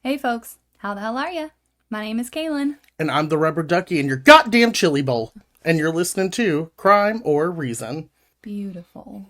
Hey folks, how the hell are ya? My name is Kaylin. And I'm the rubber ducky in your goddamn chili bowl. And you're listening to Crime or Reason. Beautiful.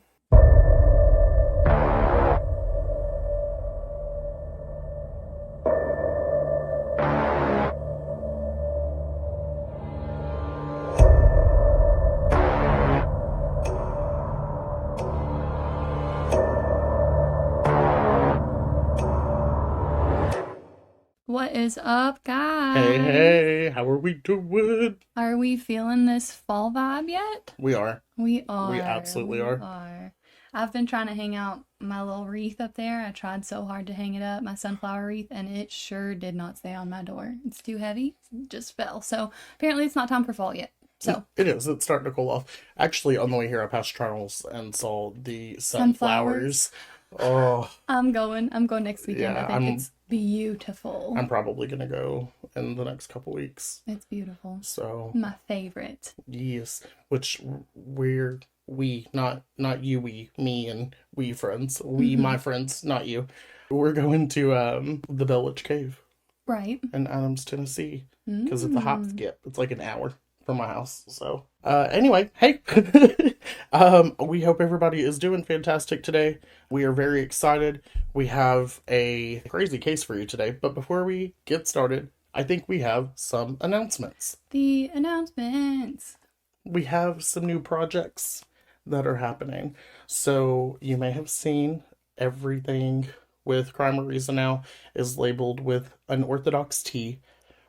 What is up, guys? Hey, how are we doing? Are we feeling this fall vibe yet? We are. We are. We absolutely are. I've been trying to hang out my little wreath up there. I tried so hard to hang it up, my sunflower wreath, and it sure did not stay on my door. It's too heavy. It just fell. So apparently it's not time for fall yet. So it is. It's starting to cool off. Actually, on the way here, I passed Charles and saw the sunflowers. Oh, I'm going next weekend. Yeah, I think it's beautiful. I'm probably gonna go in the next couple weeks. It's beautiful. So My favorite. yes, which we not you, me and we friends, my friends, not you. We're going to the Village Cave Right. in Adams, Tennessee, because it's a hop skip. It's like an hour from my house. So anyway, hey, we hope everybody is doing fantastic today. We are very excited. We have a crazy case for you today, but before we get started, I think we have some announcements. The announcements. We have some new projects that are happening. So you may have seen everything with CrimeOrReason now is labeled with Unorthodox Tea,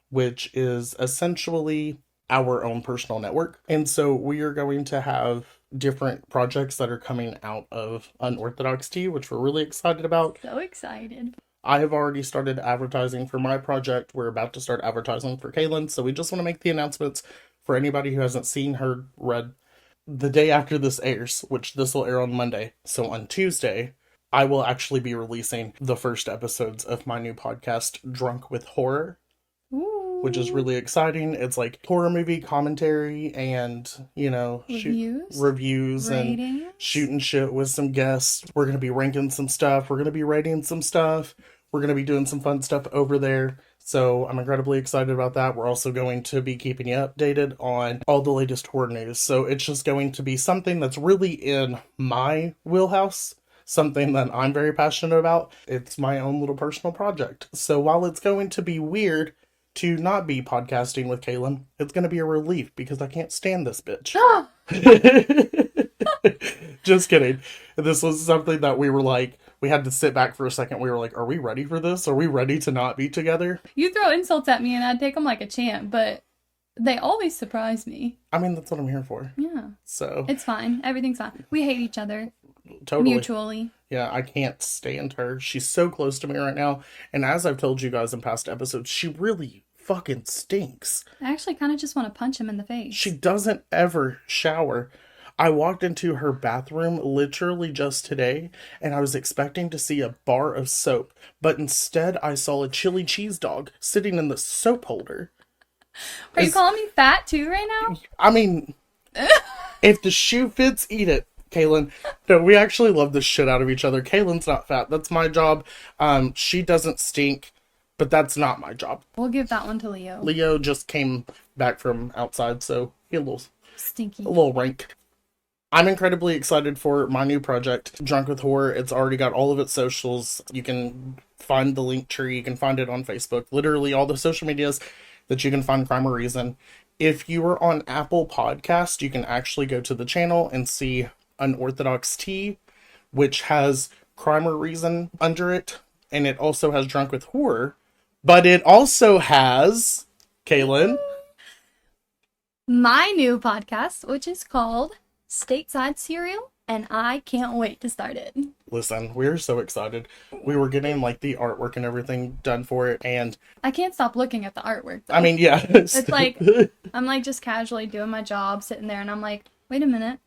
which is essentially our own personal network. And so we are going to have different projects that are coming out of Unorthodox Tea, which we're really excited about. So excited. I have already started advertising for my project. We're about to start advertising for Kaylin. So we just want to make the announcements for anybody who hasn't seen, heard, read. The day after this airs, which this will air on Monday. So on Tuesday, I will actually be releasing the first episodes of my new podcast, Drunk with Horror. Ooh. Which is really exciting. It's like horror movie commentary and, reviews Ratings. And shooting shit with some guests. We're going to be ranking some stuff. We're going to be rating some stuff. We're going to be doing some fun stuff over there. So I'm incredibly excited about that. We're also going to be keeping you updated on all the latest horror news. So it's just going to be something that's really in my wheelhouse. Something that I'm very passionate about. It's my own little personal project. So while it's going to be weird to not be podcasting with Kaylin, it's going to be a relief because I can't stand this bitch. Just kidding. This was something that we were like, we had to sit back for a second. We were like, are we ready for this? Are we ready to not be together? You throw insults at me and I take them like a champ, but they always surprise me. I mean, that's what I'm here for. Yeah. So. It's fine. Everything's fine. We hate each other. Totally. Mutually. Yeah, I can't stand her. She's so close to me right now. And as I've told you guys in past episodes, she really fucking stinks. I actually kind of just want to punch him in the face. She doesn't ever shower. I walked into her bathroom literally just today, and I was expecting to see a bar of soap, but instead I saw a chili cheese dog sitting in the soap holder. Are you calling me fat too right now? I mean, if the shoe fits, eat it, Kaylin. No, we actually love the shit out of each other. Kaylin's not fat. That's my job. She doesn't stink, but that's not my job. We'll give that one to Leo. Leo just came back from outside, so he's a little stinky. A little rank. I'm incredibly excited for my new project, Drunk with Horror. It's already got all of its socials. You can find the link tree. You can find it on Facebook. Literally all the social medias that you can find Crime or Reason. If you are on Apple Podcast, you can actually go to the channel and see Unorthodox Tea, which has Crime or Reason under it. And it also has Drunk with Horror. But it also has, Kaylin, my new podcast, which is called Stateside Serial, and I can't wait to start it. Listen, we're so excited. We were getting like the artwork and everything done for it, and I can't stop looking at the artwork though. I mean, yeah. It's like, I'm like just casually doing my job, sitting there, and I'm like, wait a minute,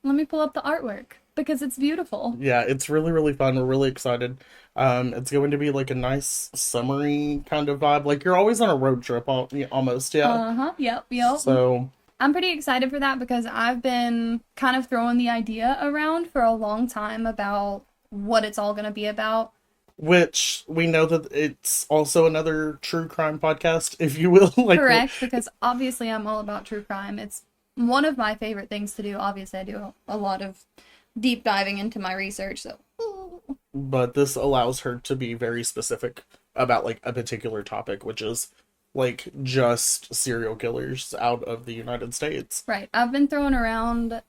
let me pull up the artwork, because it's beautiful. Yeah, it's really, really fun. We're really excited. It's going to be like a nice summery kind of vibe. Like you're always on a road trip almost, yeah. Uh-huh, yep. So I'm pretty excited for that because I've been kind of throwing the idea around for a long time about what it's all going to be about. which we know that it's also another true crime podcast, if you will. Like, Correct, because obviously I'm all about true crime. It's one of my favorite things to do. Obviously, I do a lot of deep diving into my research, so. But this allows her to be very specific about, like, a particular topic, which is, like, just serial killers out of the United States. Right. I've been throwing around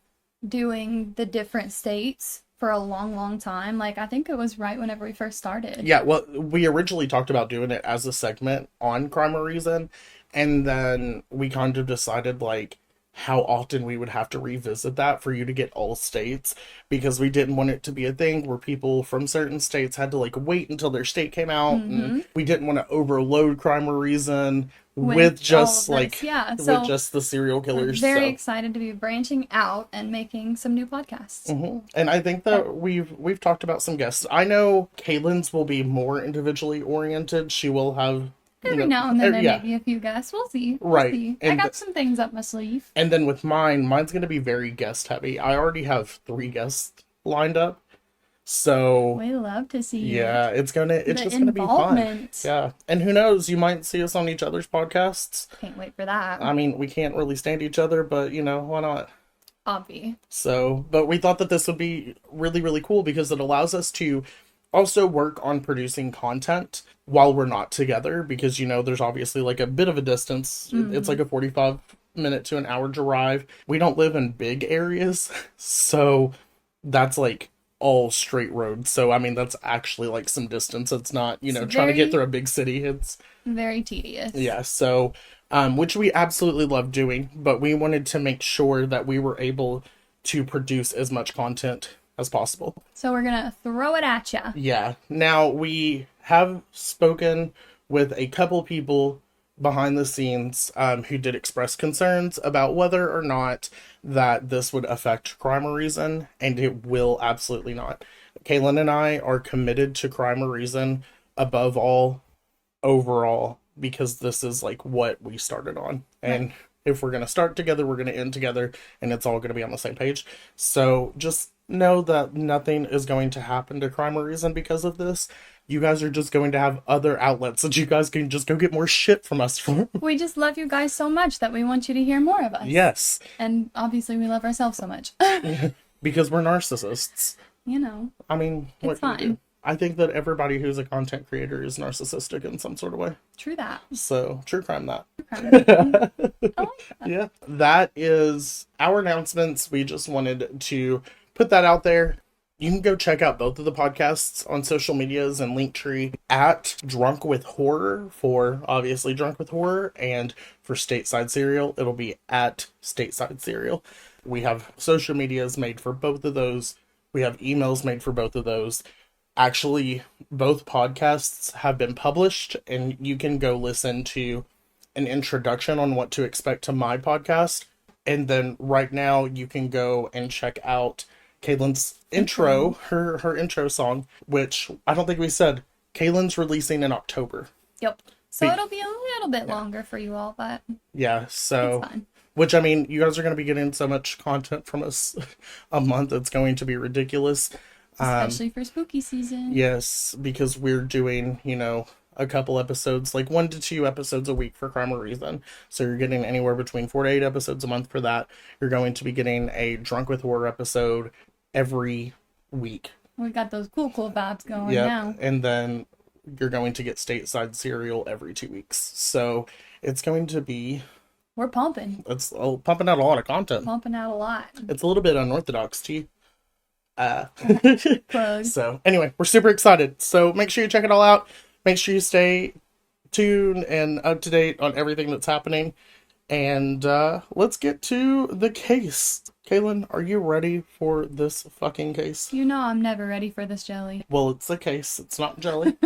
doing the different states for a long, long time. Like, I think it was right whenever we first started. Yeah, well, we originally talked about doing it as a segment on Crime or Reason, and then we kind of decided, like, how often we would have to revisit that for you to get all states, because we didn't want it to be a thing where people from certain states had to, like, wait until their state came out, and we didn't want to overload Crime or Reason with just, like, with just the serial killers. I'm very excited to be branching out and making some new podcasts. And I think that we've talked about some guests. I know Kaylin's will be more individually oriented. She will have every now and then maybe a few guests. We'll see. Right. See. I got some things up my sleeve. And then with mine's going to be very guest heavy. I already have 3 guests lined up. So we love to see it's just gonna be fun. Yeah. And who knows, you might see us on each other's podcasts. Can't wait for that. I mean, we can't really stand each other, but why not? Obvi. So, but we thought that this would be really, really cool because it allows us to also work on producing content while we're not together, because there's obviously like a bit of a distance. It's like a 45-minute to an hour drive. We don't live in big areas, so that's like all straight roads. So I mean, that's actually like some distance. It's not trying to get through a big city. It's very tedious. Yeah. So which we absolutely love doing, but we wanted to make sure that we were able to produce as much content as possible. So we're gonna throw it at ya. Yeah. Now, we have spoken with a couple people behind the scenes who did express concerns about whether or not that this would affect Crime or Reason, and it will absolutely not. Kaylin and I are committed to Crime or Reason above all, overall, because this is like what we started on. And if we're going to start together, we're going to end together, and it's all going to be on the same page. So just know that nothing is going to happen to Crime or Reason because of this. You guys are just going to have other outlets that you guys can just go get more shit from us for. We just love you guys so much that we want you to hear more of us. Yes. And obviously we love ourselves so much. Because we're narcissists. I mean, it's fine. I think that everybody who's a content creator is narcissistic in some sort of way. True that. So, true crime that. I like that. Yeah. That is our announcements. We just wanted to put that out there. You can go check out both of the podcasts on social medias and Linktree at Drunk with Horror for obviously Drunk with Horror, and for Stateside Serial, it'll be at Stateside Serial. We have social medias made for both of those. We have emails made for both of those. Actually, both podcasts have been published, and you can go listen to an introduction on what to expect to my podcast. And then right now you can go and check out Kaylin's intro, her intro song, which I don't think we said. Kaylin's releasing in October. Yep. So it'll be a little bit longer for you all, but so it's fine. Which, I mean, you guys are going to be getting so much content from us a month, it's going to be ridiculous. Especially for spooky season. Yes, because we're doing, a couple episodes, like 1 to 2 episodes a week for Crime or Reason. So you're getting anywhere between 4 to 8 episodes a month for that. You're going to be getting a Drunk with Horror episode every week. We got those cool vibes going now. And then you're going to get Stateside Serial every 2 weeks. So it's going to be... We're pumping. It's pumping out a lot of content. Pumping out a lot. It's a little bit unorthodox, T. Plug. So anyway, we're super excited. So make sure you check it all out. Make sure you stay tuned and up to date on everything that's happening. And let's get to the case. Kaylin, are you ready for this fucking case? I'm never ready for this jelly. Well, it's a case. It's not jelly.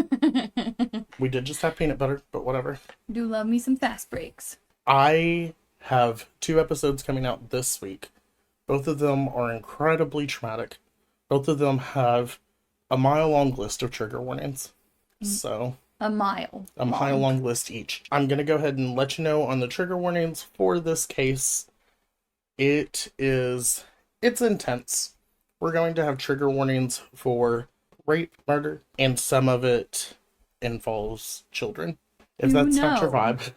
We did just have peanut butter, but whatever. Do love me some fast breaks. I have 2 episodes coming out this week. Both of them are incredibly traumatic. Both of them have a mile-long list of trigger warnings. So... A mile long list each. I'm going to go ahead and let you know on the trigger warnings for this case. It's intense. We're going to have trigger warnings for rape, murder, and some of it involves children. If You that's not your know vibe.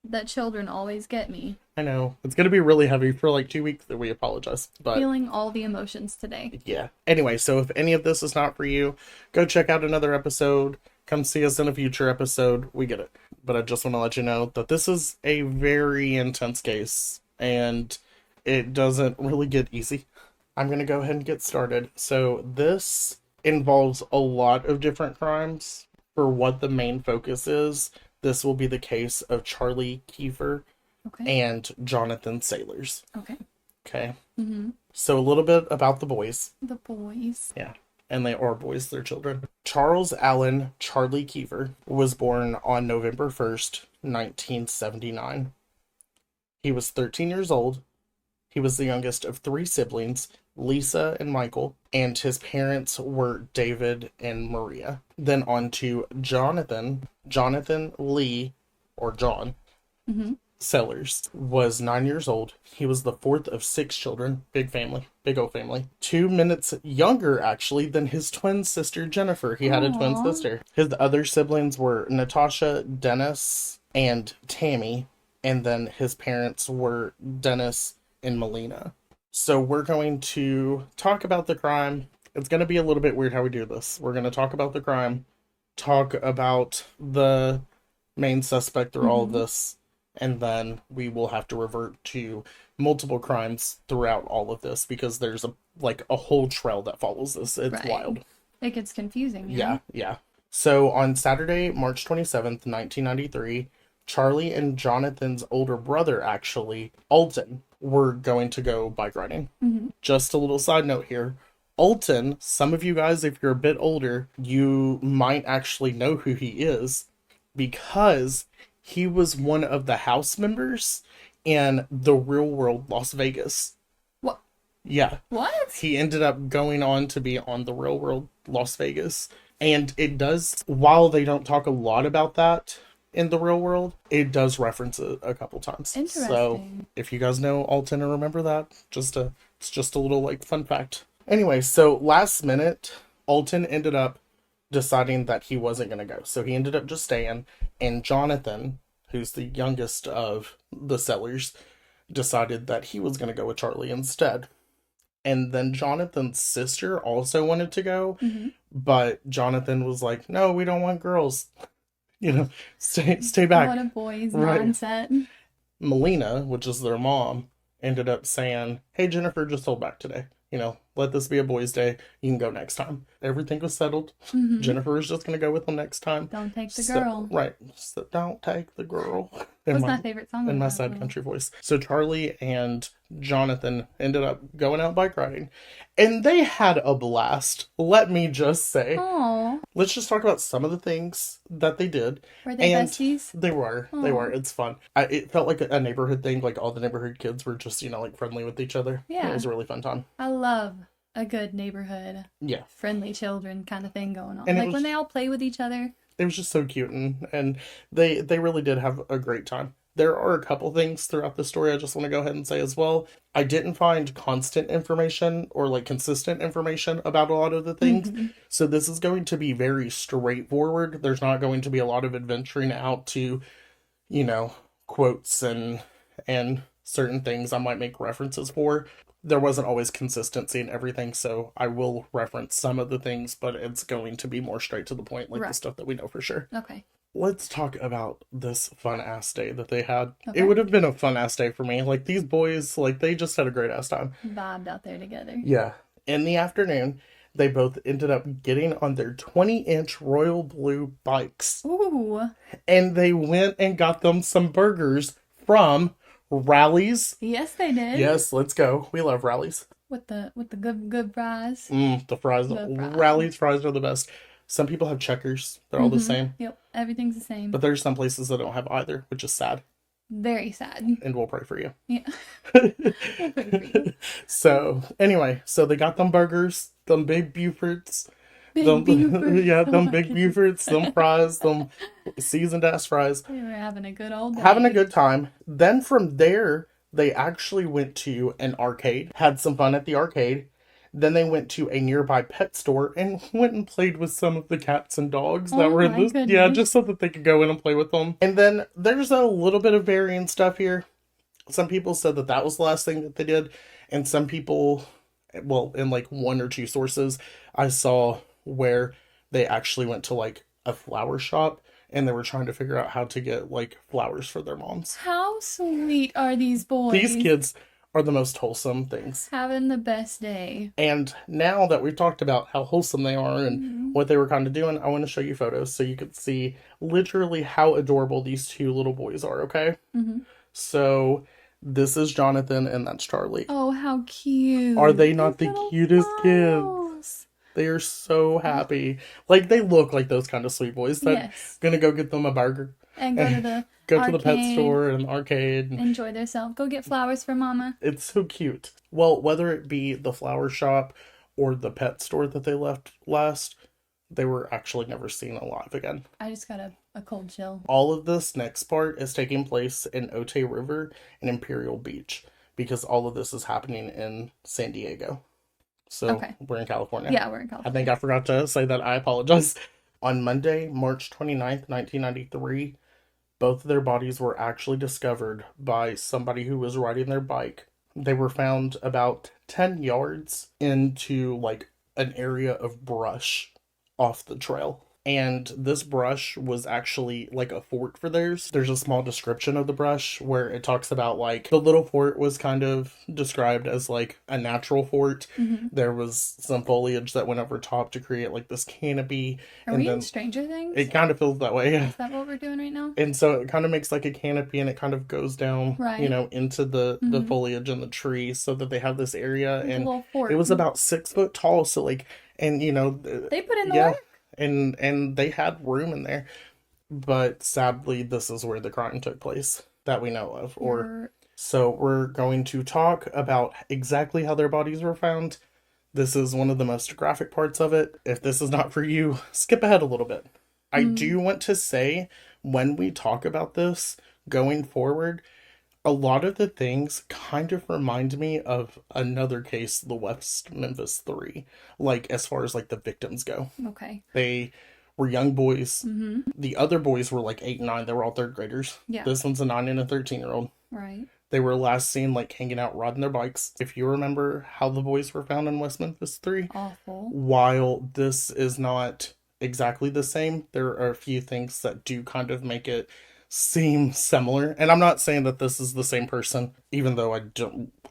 that children always get me. I know. It's going to be really heavy for like 2 weeks, and we apologize. But Feeling all the emotions today. yeah. Anyway, so if any of this is not for you, go check out another episode. Come see us in a future episode. We get it. But I just want to let you know that this is a very intense case, and it doesn't really get easy. I'm going to go ahead and get started. So this involves a lot of different crimes. For what the main focus is, this will be the case of Charlie Keever and Jonathan Sailors. Okay. Mm-hmm. So a little bit about the boys. The boys. Yeah. And they are boys, they're children. Charles Allen Charlie Keever was born on November 1st, 1979. He was 13 years old. He was the youngest of 3 siblings, Lisa and Michael, and his parents were David and Maria. Then on to Jonathan Lee, or John, Sellers, was 9 years old. He was the 4th of 6 children. Big family. Big old family. 2 minutes younger, actually, than his twin sister, Jennifer. He had a twin sister. His other siblings were Natasha, Dennis, and Tammy. And then his parents were Dennis and Melina. So we're going to talk about the crime. It's going to be a little bit weird how we do this. We're going to talk about the crime, talk about the main suspect through all of this, and then we will have to revert to multiple crimes throughout all of this because there's a whole trail that follows this. It's wild. It gets confusing. Yeah. So on Saturday, March 27th, 1993, Charlie and Jonathan's older brother, actually, Alton, were going to go bike riding. Just a little side note here. Alton, some of you guys, if you're a bit older, you might actually know who he is because he was one of the house members in The Real World Las Vegas. What? Yeah. What? He ended up going on to be on The Real World Las Vegas. And it does, while they don't talk a lot about that in the real world, it does reference it a couple times. Interesting. So if you guys know Alton and remember that, it's just a little fun fact. Anyway, so last minute, Alton ended up deciding that he wasn't going to go. So he ended up just staying, and Jonathan, who's the youngest of the Sellers, decided that he was going to go with Charlie instead. And then Jonathan's sister also wanted to go, but Jonathan was like, no, we don't want girls. Stay back. What a boy's mindset. Melina, which is their mom, ended up saying, hey, Jennifer, just hold back today. Let this be a boys' day. You can go next time. Everything was settled. Jennifer was just going to go with them next time. Don't take the girl. Right. So don't take the girl. What's my favorite song? In my sad country voice. So Charlie and Jonathan ended up going out bike riding. And they had a blast. Let me just say. Aww. Let's just talk about some of the things that they did. Were they besties? They were. Aww. They were. It's fun. It felt like a neighborhood thing. Like all the neighborhood kids were just, friendly with each other. Yeah. It was a really fun time. I love a good neighborhood. Yeah. Friendly children kind of thing going on. And when they all play with each other. It was just so cute, and they really did have a great time. There are a couple things throughout the story I just want to go ahead and say as well. I didn't find constant information or consistent information about a lot of the things. So this is going to be very straightforward. There's not going to be a lot of adventuring out to, quotes and certain things I might make references for. There wasn't always consistency in everything, so I will reference some of the things, but it's going to be more straight to the point, the stuff that we know for sure. Okay. Let's talk about this fun-ass day that they had. Okay. It would have been a fun-ass day for me. These boys, they just had a great-ass time. Vibed out there together. Yeah. In the afternoon, they both ended up getting on their 20-inch Royal Blue bikes. Ooh. And they went and got them some burgers from Rallies. Yes, they did. Yes, let's go. We love Rallies. With the good fries. The fries. Rallies fries are the best. Some people have Checkers. They're all the same. Yep, everything's the same. But there's some places that don't have either, which is sad. Very sad. And we'll pray for you. Yeah. We'll pray for you. So, anyway, they got them burgers, them big Bufords. Them big Bufords, them fries, them seasoned ass fries. We were having a good old day. Having a good time. Then from there, they actually went to an arcade, had some fun at the arcade. Then they went to a nearby pet store and went and played with some of the cats and dogs that were in my this. goodness. Yeah, just so that they could go in and play with them. And then there's a little bit of varying stuff here. Some people said that that was the last thing that they did. And some people, well, in like one or two sources, I saw where they actually went to like a flower shop and they were trying to figure out how to get like flowers for their moms. How sweet are these boys? These kids are the most wholesome things. Having the best day. And now that we've talked about how wholesome they are and what they were kind of doing, I want to show you photos so you can see literally how adorable these two little boys are, okay? So this is Jonathan and that's Charlie. Oh, how cute. Are they not These the little cutest kids? smiles. They are so happy. Like, they look like those kind of sweet boys that Yes. gonna go get them a burger. And go to the Go arcade, to the pet store and arcade. enjoy themselves. Go get flowers for mama. It's so cute. Well, whether it be the flower shop or the pet store that they left last, they were actually never seen alive again. I just got a cold chill. All of this next part is taking place in Otay River and Imperial Beach because all of this is happening in San Diego. So Okay. we're in California. Yeah, we're in I California. think I forgot to say that. I apologize. On Monday, March 29th, 1993, both of their bodies were actually discovered by somebody who was riding their bike. They were found about 10 yards into like an area of brush off the trail. And this brush was actually like a fort for theirs. There's a small description of the brush where it talks about like the little fort was kind of described as like a natural fort. There was some foliage that went over top to create like this canopy. Are and we then in Stranger Things? it kind of feels that way. Is that what we're doing right now? And so it kind of makes like a canopy and it kind of goes down, Right. you know, into the foliage and the tree so that they have this area. Like a And little fort. it was about 6 foot tall. So like, and you know, They put in the yeah, work. and they had room in there. But sadly, this is where the crime took place that we know of. So we're going to talk about exactly how their bodies were found. This is one of the most graphic parts of it. If this is not for you, skip ahead a little bit. I do want to say, when we talk about this going forward, a lot of the things kind of remind me of another case, the West Memphis 3. Like, as far as, like, the victims go. Okay. They were young boys. The other boys were, like, 8 and 9. They were all 3rd graders. Yeah. This one's a 9 and a 13-year-old. Right. They were last seen, like, hanging out, riding their bikes. If you remember how the boys were found in West Memphis 3. Awful. While this is not exactly the same, there are a few things that do kind of make it seem similar. And I'm not saying that this is the same person, even though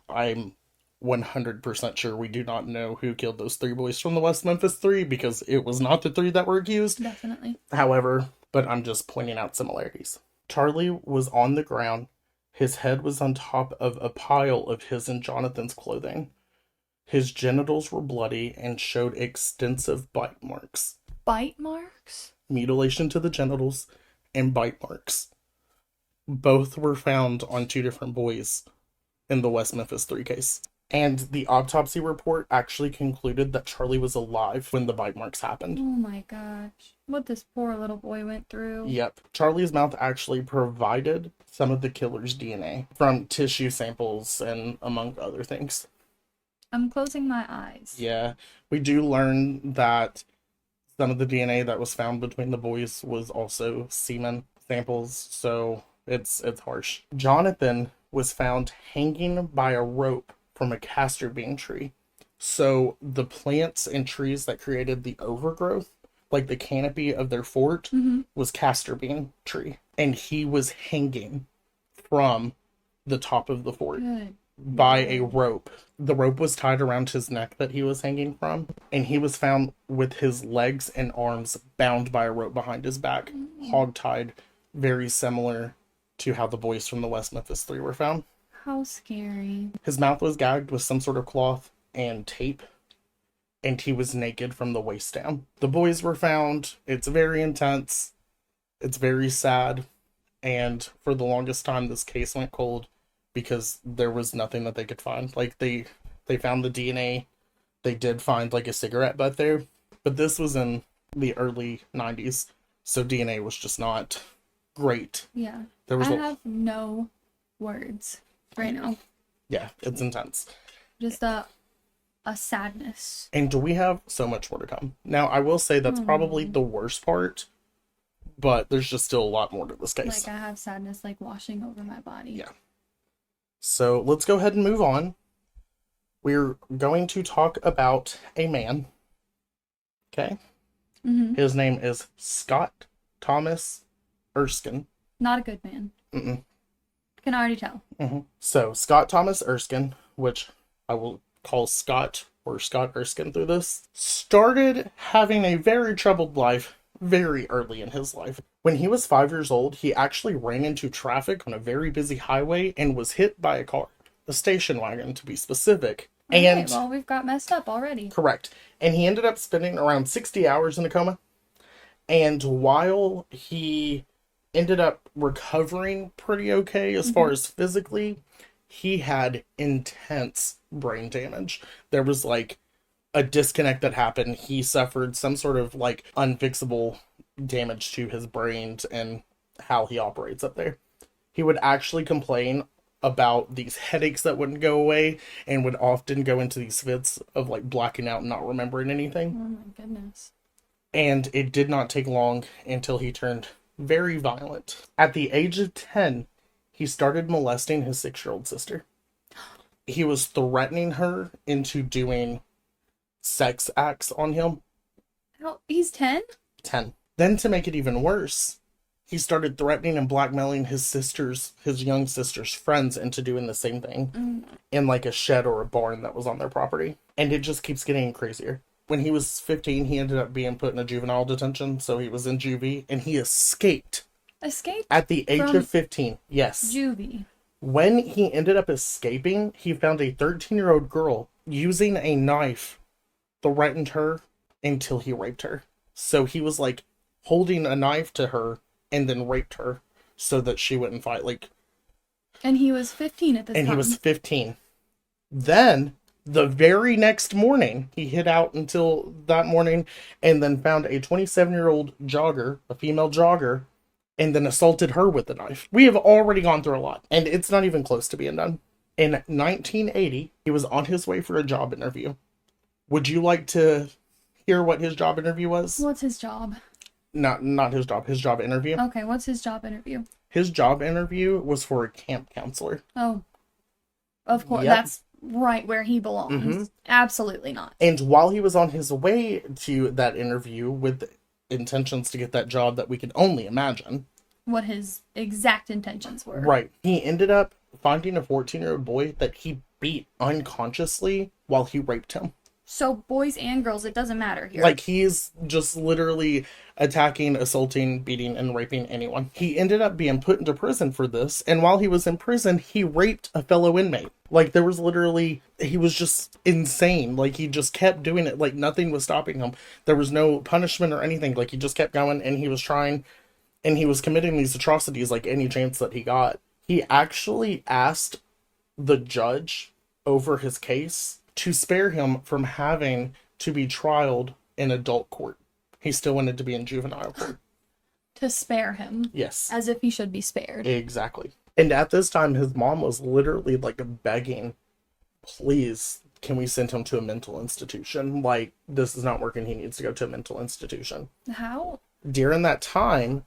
I'm 100% sure we do not know who killed those 3 boys from the West Memphis 3 because it was not the 3 that were accused. Definitely. However, but I'm just pointing out similarities. Charlie was on the ground. His head was on top of a pile of his and Jonathan's clothing. His genitals were bloody and showed extensive bite marks. Bite marks? Mutilation to the genitals and bite marks. Both were found on 2 different boys in the West Memphis 3 case. And the autopsy report actually concluded that Charlie was alive when the bite marks happened. Oh my gosh. What this poor little boy went through. Yep. Charlie's mouth actually provided some of the killer's DNA from tissue samples and among other things. I'm closing my eyes. Yeah. We do learn that some of the DNA that was found between the boys was also semen samples, so it's harsh. Jonathan was found hanging by a rope from a castor bean tree. So the plants and trees that created the overgrowth, like the canopy of their fort, was castor bean tree. And he was hanging from the top of the fort. Good. By a rope. The rope was tied around his neck that he was hanging from, and he was found with his legs and arms bound by a rope behind his back, hog-tied, very similar to how the boys from the West Memphis 3 were found. How scary. His mouth was gagged with some sort of cloth and tape, and he was naked from the waist down. The boys were found. It's very intense. It's very sad, and for the longest time, this case went cold. Because there was nothing that they could find. Like, they found the DNA. They did find, like, a cigarette butt there. But this was in the early 90s. So DNA was just not great. Yeah. There was I have no words right now. Yeah, it's intense. Just a sadness. And we have so much more to come. Now, I will say that's probably the worst part, but there's just still a lot more to this case. Like, I have sadness, like, washing over my body. Yeah. So, let's go ahead and move on. We're going to talk about a man. Okay? Mm-hmm. His name is Scott Thomas Erskine. Not a good man. Mm-mm. Can already tell. Mm-hmm. So, Scott Thomas Erskine, which I will call Scott or Scott Erskine through this, started having a very troubled life very early in his life. When he was 5 years old, he actually ran into traffic on a very busy highway and was hit by a car, a station wagon to be specific. Okay, And well, we've got messed up already. correct. And he ended up spending around 60 hours in a coma. And while he ended up recovering pretty okay as far as physically, he had intense brain damage. There was like a disconnect that happened. He suffered some sort of like unfixable damage to his brains and how he operates up there. He would actually complain about these headaches that wouldn't go away and would often go into these fits of like blacking out and not remembering anything. Oh my goodness. And it did not take long until he turned very violent. At the age of 10, he started molesting his 6-year-old sister. He was threatening her into doing sex acts on him. How? He's 10? 10. Then to make it even worse, he started threatening and blackmailing his young sister's friends into doing the same thing in like a shed or a barn that was on their property. And it just keeps getting crazier. When he was 15, he ended up being put in a juvenile detention, so he was in juvie, and he escaped. Escaped? At the age of 15, yes. Juvie. When he ended up escaping, he found a 13-year-old girl using a knife, threatened her until he raped her. So he was like holding a knife to her and then raped her so that she wouldn't fight. Like, and he was 15 at this time. and he was 15. Then the very next morning, he hid out until that morning and then found a 27-year-old jogger, a female jogger, and then assaulted her with the knife. We have already gone through a lot, and it's not even close to being done. In 1980, he was on his way for a job interview. Would you like to hear what his job interview was? What's his job? Not his job interview. Okay, what's his job interview? His job interview was for a camp counselor. Oh, of course. Yep. That's right where he belongs. Absolutely not. And while he was on his way to that interview with intentions to get that job that we can only imagine. What his exact intentions were. Right. He ended up finding a 14-year-old boy that he beat unconsciously while he raped him. So boys and girls, it doesn't matter here. Like, he's just literally attacking, assaulting, beating, and raping anyone. He ended up being put into prison for this, and while he was in prison, he raped a fellow inmate. Like, there was literally, he was just insane. Like, he just kept doing it. Like, nothing was stopping him. There was no punishment or anything. Like, he just kept going, and he was trying, and he was committing these atrocities, like, any chance that he got. He actually asked the judge over his case to spare him from having to be trialed in adult court. He still wanted to be in juvenile court. To spare him. Yes. As if he should be spared. Exactly. And at this time, his mom was literally like begging, please, can we send him to a mental institution? Like, this is not working. He needs to go to a mental institution. How? During that time,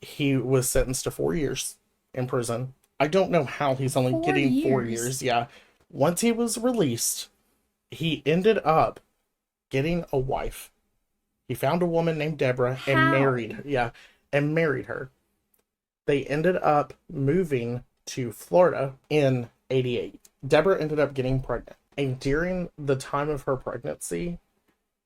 he was sentenced to 4 years in prison. I don't know how he's only getting 4 years. Yeah. Once he was released, he ended up getting a wife. He found a woman named Deborah and married her. They ended up moving to Florida in 88. Deborah ended up getting pregnant. And during the time of her pregnancy,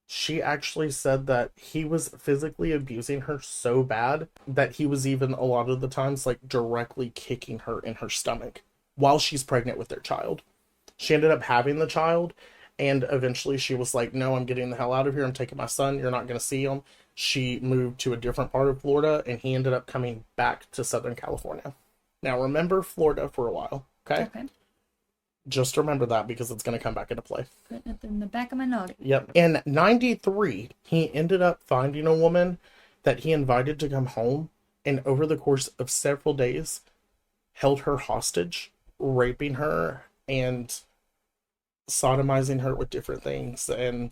she actually said that he was physically abusing her so bad that he was even a lot of the times like directly kicking her in her stomach while she's pregnant with their child. She ended up having the child, and eventually she was like, no, I'm getting the hell out of here. I'm taking my son. You're not going to see him. She moved to a different part of Florida, and he ended up coming back to Southern California. Now, remember Florida for a while, okay? Just remember that because it's going to come back into play. Putting it in the back of my note. Yep. In 93, he ended up finding a woman that he invited to come home, and over the course of several days, held her hostage, raping her, and sodomizing her with different things and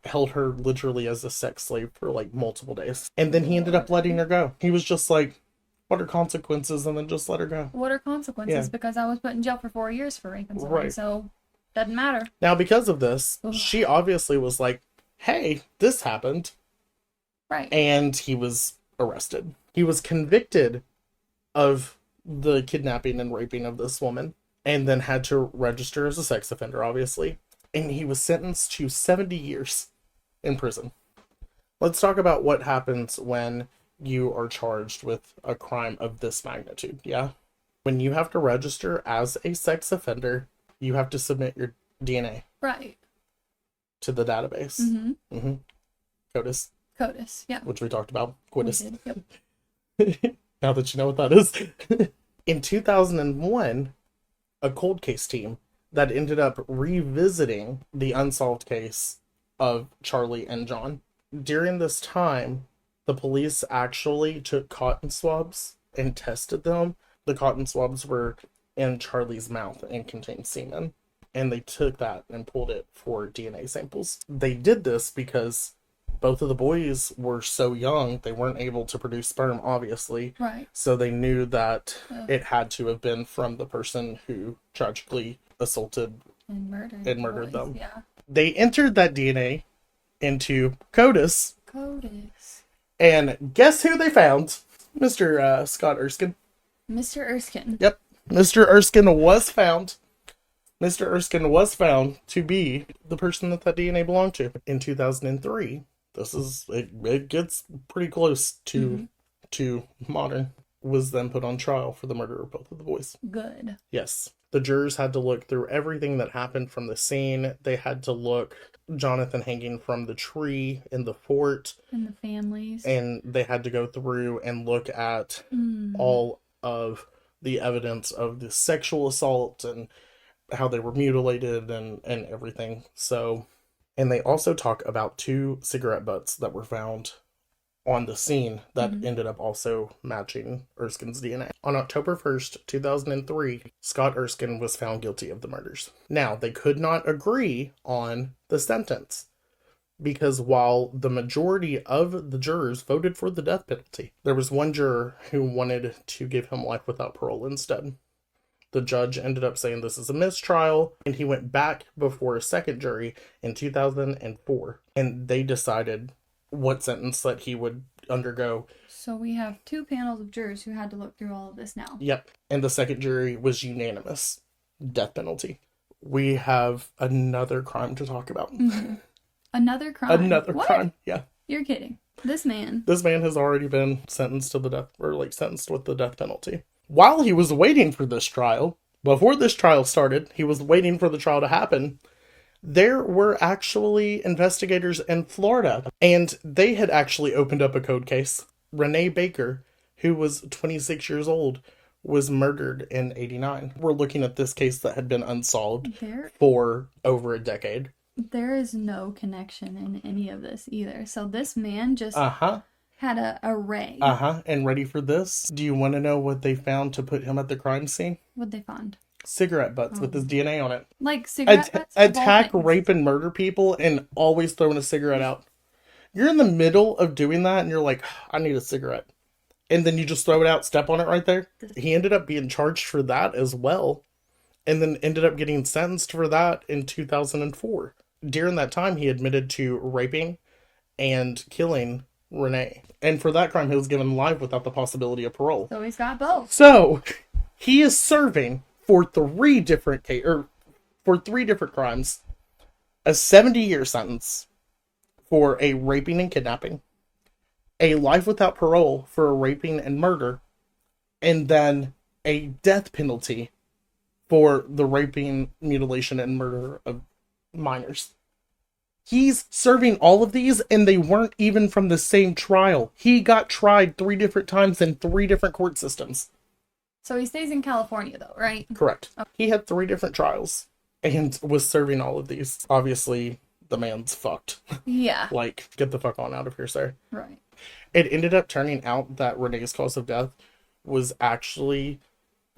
held her literally as a sex slave for like multiple days. And then he ended up letting her go. He was just like, what are consequences? And then just let her go. What are consequences? Yeah. Because I was put in jail for 4 years for raping somebody, Right. so doesn't matter. Now, because of this, Ugh. she obviously was like, hey, this happened. Right. And he was arrested. He was convicted of the kidnapping and raping of this woman, and then had to register as a sex offender, obviously. And he was sentenced to 70 years in prison. Let's talk about what happens when you are charged with a crime of this magnitude, yeah? When you have to register as a sex offender, you have to submit your DNA Right. to the database. Mm-hmm. CODIS, yeah. which we talked about. We CODIS. did, yep. Now that you know what that is. In 2001, a cold case team that ended up revisiting the unsolved case of Charlie and John. During this time, the police actually took cotton swabs and tested them. The cotton swabs were in Charlie's mouth and contained semen. And they took that and pulled it for DNA samples. They did this because both of the boys were so young, they weren't able to produce sperm, obviously. Right. So they knew that it had to have been from the person who tragically assaulted And murdered. murdered them. Yeah. They entered that DNA into CODIS. CODIS. And guess who they found? Mr. Scott Erskine. Mr. Erskine. Yep. Mr. Erskine was found. Mr. Erskine was found to be the person that DNA belonged to. In 2003, it gets pretty close to modern, was then put on trial for the murder of both of the boys. Good. Yes. The jurors had to look through everything that happened from the scene. They had to look Jonathan hanging from the tree in the fort. And the families. And they had to go through and look at all of the evidence of the sexual assault and how they were mutilated and everything. So, and they also talk about 2 cigarette butts that were found on the scene that ended up also matching Erskine's DNA. On October 1st, 2003, Scott Erskine was found guilty of the murders. Now, they could not agree on the sentence because while the majority of the jurors voted for the death penalty, there was one juror who wanted to give him life without parole instead. The judge ended up saying this is a mistrial, and he went back before a second jury in 2004, and they decided what sentence that he would undergo. So we have 2 panels of jurors who had to look through all of this now. Yep. And the second jury was unanimous. Death penalty. We have another crime to talk about. Another crime? Another crime, yeah. You're kidding. This man has already been sentenced to the death, or like sentenced with the death penalty. While he was waiting for this trial, before this trial started, he was waiting for the trial to happen, there were actually investigators in Florida, and they had actually opened up a code case. Renee Baker, who was 26 years old, was murdered in 89. We're looking at this case that had been unsolved for over a decade. There is no connection in any of this either. So this man just had a array. And ready for this? Do you want to know what they found to put him at the crime scene? What'd they find? Cigarette butts with his DNA on it. Like cigarette butts? Attack, rape, and murder people and always throwing a cigarette out. You're in the middle of doing that and you're like, I need a cigarette. And then you just throw it out, step on it right there. He ended up being charged for that as well. And then ended up getting sentenced for that in 2004. During that time, he admitted to raping and killing Renee. And for that crime, he was given life without the possibility of parole. So he's got both. So, he is serving for 3 different crimes, a 70-year sentence for a raping and kidnapping, a life without parole for a raping and murder, and then a death penalty for the raping, mutilation, and murder of minors. He's serving all of these, and they weren't even from the same trial. He got tried 3 different times in 3 different court systems. So he stays in California, though, right? Correct. Okay. He had 3 different trials and was serving all of these. Obviously, the man's fucked. Yeah. Like, get the fuck on out of here, sir. Right. It ended up turning out that Renee's cause of death was actually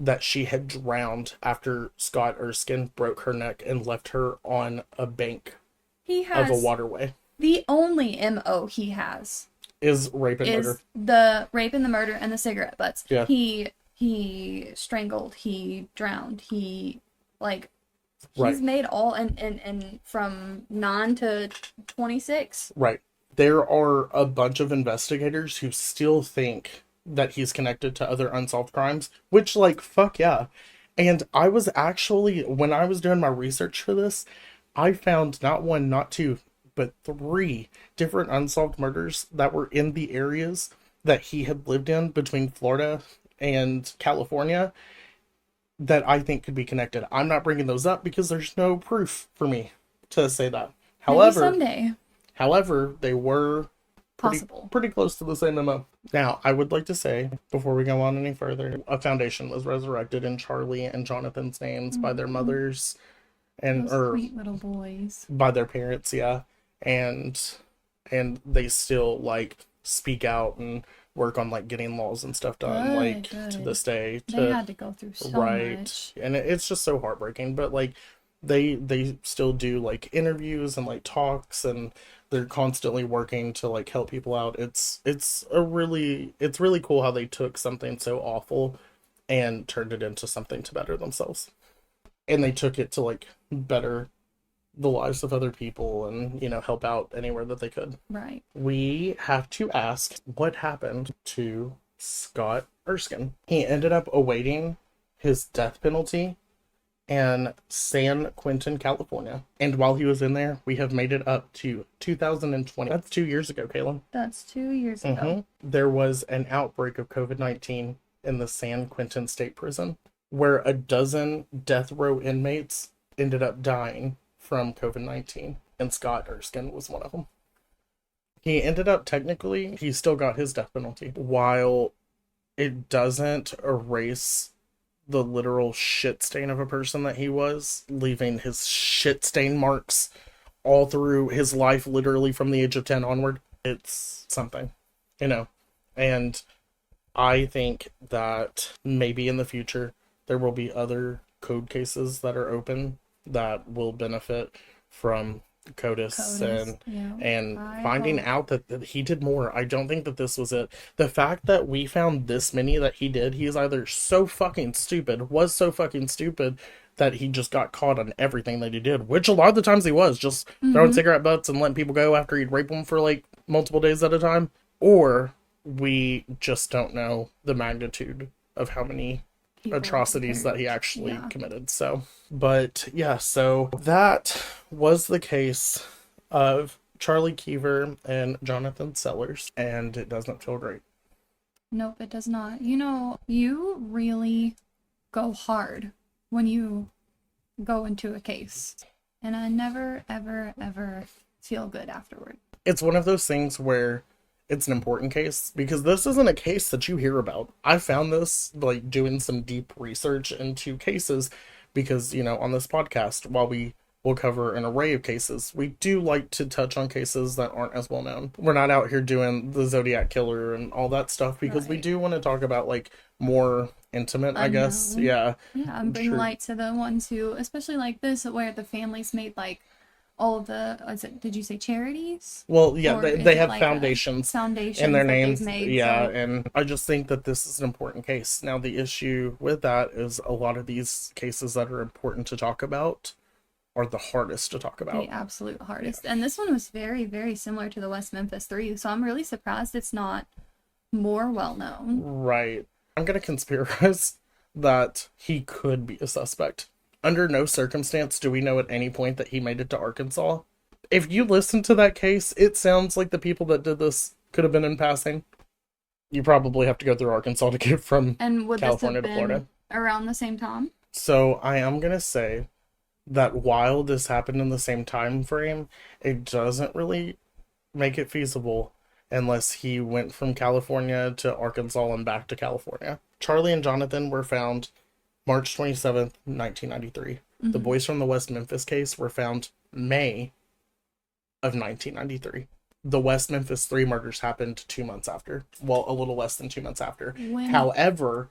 that she had drowned after Scott Erskine broke her neck and left her on a bank He of a has waterway. the only MO he has Is rape and murder. is the rape and the murder and the cigarette butts. Yeah. He strangled, he drowned, he's Right. made all and from 9 to 26. Right. There are a bunch of investigators who still think that he's connected to other unsolved crimes, which, like, fuck yeah. And I was actually, when I was doing my research for this, I found not one, not two, but 3 different unsolved murders that were in the areas that he had lived in between Florida and California that I think could be connected. I'm not bringing those up because there's no proof for me to say that. Maybe someday. However, they were pretty close to the same MO. Now, I would like to say, before we go on any further, a foundation was resurrected in Charlie and Jonathan's names by their mothers and sweet little boys. By their parents, yeah. And they still like speak out and work on like getting laws and stuff done to this day. They had to go through so much. And it's just so heartbreaking, but like they still do like interviews and like talks, and they're constantly working to like help people out. It's really cool how they took something so awful and turned it into something to better themselves. And they took it to like better the lives of other people and, help out anywhere that they could. Right. We have to ask what happened to Scott Erskine. He ended up awaiting his death penalty in San Quentin, California. And while he was in there, we have made it up to 2020. That's 2 years ago, Kaylin. That's 2 years ago. There was an outbreak of COVID-19 in the San Quentin State Prison, where a dozen death row inmates ended up dying from COVID-19, and Scott Erskine was one of them. He ended up, technically, he still got his death penalty. While it doesn't erase the literal shit stain of a person that he was, leaving his shit stain marks all through his life, literally from the age of 10 onward, it's something, and I think that maybe in the future there will be other code cases that are open that will benefit from CODIS and finding out that he did more. I don't think that this was it. The fact that we found this many that he did, he is either was so fucking stupid that he just got caught on everything that he did, which a lot of the times he was just throwing cigarette butts and letting people go after he'd rape them for like multiple days at a time, or we just don't know the magnitude of how many atrocities that he actually committed. So that was the case of Charlie Keever and Jonathan Sellers, and it doesn't feel great. Nope, it does not. You really go hard when you go into a case, and I never ever ever feel good afterward. It's one of those things where it's an important case, because this isn't a case that you hear about. I found this like doing some deep research into cases, because on this podcast, while we will cover an array of cases, we do like to touch on cases that aren't as well known. We're not out here doing the Zodiac Killer and all that stuff, because we do want to talk about like more intimate, I guess. And bring light to the ones who, especially like this, where the families made like all of the, did you say charities? Well, yeah, they have like foundations in their names. Made, and I just think that this is an important case. Now, the issue with that is a lot of these cases that are important to talk about are the hardest to talk about. The absolute hardest. And this one was very, very similar to the West Memphis 3, so I'm really surprised it's not more well known. Right. I'm going to conspiracize that he could be a suspect. Under no circumstance do we know at any point that he made it to Arkansas. If you listen to that case, it sounds like the people that did this could have been in passing. You probably have to go through Arkansas to get from California to Florida. Around the same time? So I am going to say that while this happened in the same time frame, it doesn't really make it feasible unless he went from California to Arkansas and back to California. Charlie and Jonathan were found March 27th, 1993. The boys from the West Memphis case were found May of 1993. The West Memphis 3 murders happened 2 months after. Well, a little less than 2 months after. However,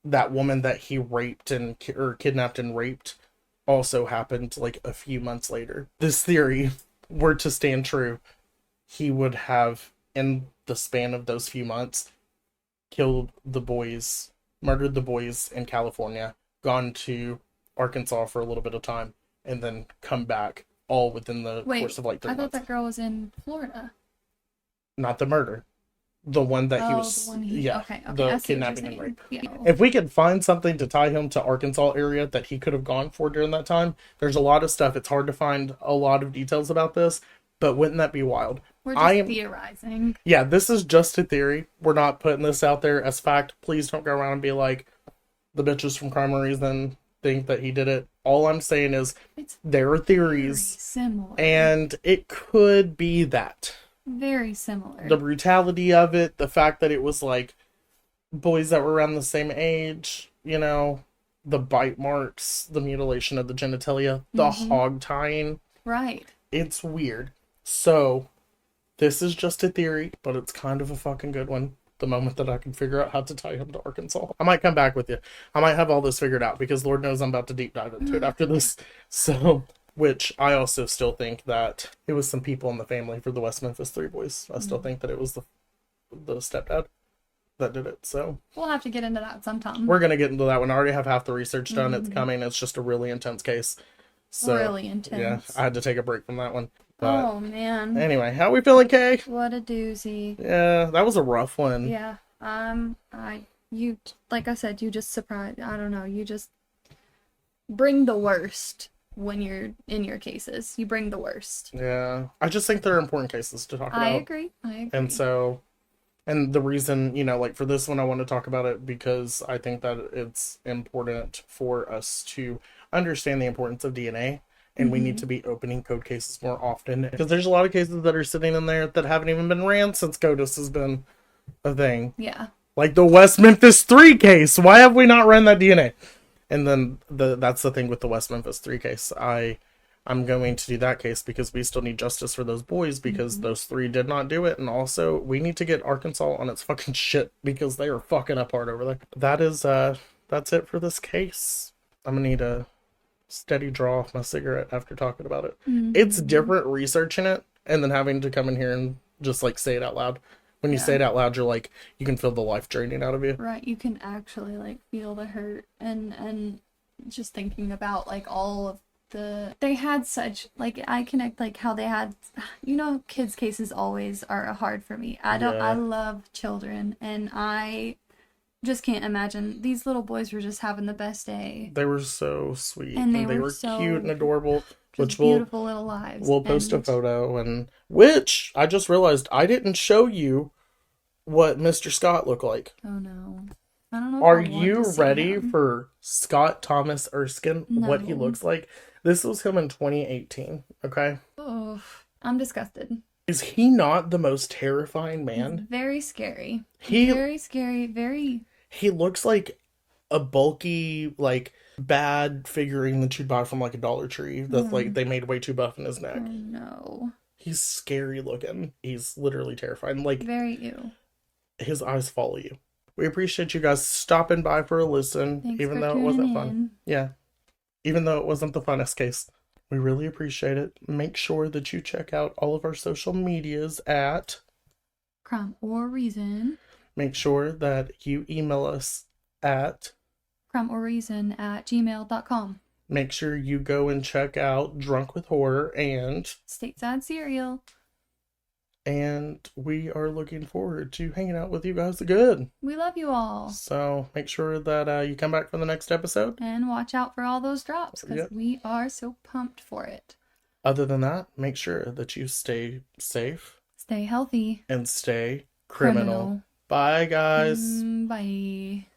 that woman that he raped and or kidnapped and raped also happened like a few months later. This theory were to stand true, he would have, in the span of those few months, killed the boys, murdered the boys in California, gone to Arkansas for a little bit of time, and then come back, all within the course of like 3 I thought months. that girl was in Florida. Not the murder. The one that he was, okay, the kidnapping and rape. Yeah. If we could find something to tie him to Arkansas area that he could have gone for during that time, there's a lot of stuff. It's hard to find a lot of details about this, but wouldn't that be wild? We're just theorizing. Yeah, this is just a theory. We're not putting this out there as fact. Please don't go around and be like, the bitches from CrimeOrReason think that he did it. All I'm saying is, there are theories, similar, and it could be that. Very similar. The brutality of it, the fact that it was like boys that were around the same age, you know, the bite marks, the mutilation of the genitalia, the hog tying. Right. It's weird. So, this is just a theory, but it's kind of a fucking good one. The moment that I can figure out how to tie him to Arkansas, I might come back with you. I might have all this figured out because Lord knows I'm about to deep dive into it after this. So, which I also still think that it was some people in the family for the West Memphis Three boys. I still think that it was the stepdad that did it. So we'll have to get into that sometime. We're gonna get into that one. I already have half the research done. It's coming. It's just a really intense case. So really intense. Yeah, I had to take a break from that one. But oh man. Anyway, how we feeling, Kay? What a doozy. Yeah, that was a rough one. Yeah. You like I said, you just surprised. I don't know. You just bring the worst when you're in your cases. You bring the worst. Yeah, I just think they're important cases to talk about. I agree. And so, and the reason, you know, like for this one, I want to talk about it because I think that it's important for us to understand the importance of DNA. And we need to be opening code cases more often. Because there's a lot of cases that are sitting in there that haven't even been ran since CODIS has been a thing. Yeah. Like the West Memphis 3 case. Why have we not ran that DNA? And then that's the thing with the West Memphis 3 case. I'm going to do that case because we still need justice for those boys because those 3 did not do it. And also, we need to get Arkansas on its fucking shit because they are fucking up hard over there. That's it for this case. I'm going to need a steady draw off my cigarette after talking about it. It's different researching it and then having to come in here and just like say it out loud. When you say it out loud, you're like, you can feel the life draining out of you. Right, you can actually like feel the hurt and just thinking about like all of they had such like I connect like how they had, you know, kids cases always are hard for me. I love children and I just can't imagine. These little boys were just having the best day. They were so sweet. And they were so cute and adorable. Which beautiful little lives. We'll post a photo. And which, I just realized, I didn't show you what Mr. Scott looked like. Oh, no. I don't know. Are you ready for Scott Thomas Erskine? No. What he looks like? This was him in 2018, okay? Oh, I'm disgusted. Is he not the most terrifying man? He's very scary. Very scary. He looks like a bulky, like, bad figurine that you'd buy from, like, a Dollar Tree. That's, like, they made way too buff in his neck. Oh, no. He's scary looking. He's literally terrifying. Like, very ew. His eyes follow you. We appreciate you guys stopping by for a listen, even though it wasn't fun. Yeah. Even though it wasn't the funnest case. We really appreciate it. Make sure that you check out all of our social medias at CrimeOrReason. Make sure that you email us at CrimeOrReason@gmail.com. Make sure you go and check out Drunk with Horror and Stateside Cereal. And we are looking forward to hanging out with you guys again. We love you all. So make sure that you come back for the next episode. And watch out for all those drops because we are so pumped for it. Other than that, make sure that you stay safe. Stay healthy. And stay criminal. Bye, guys. Bye.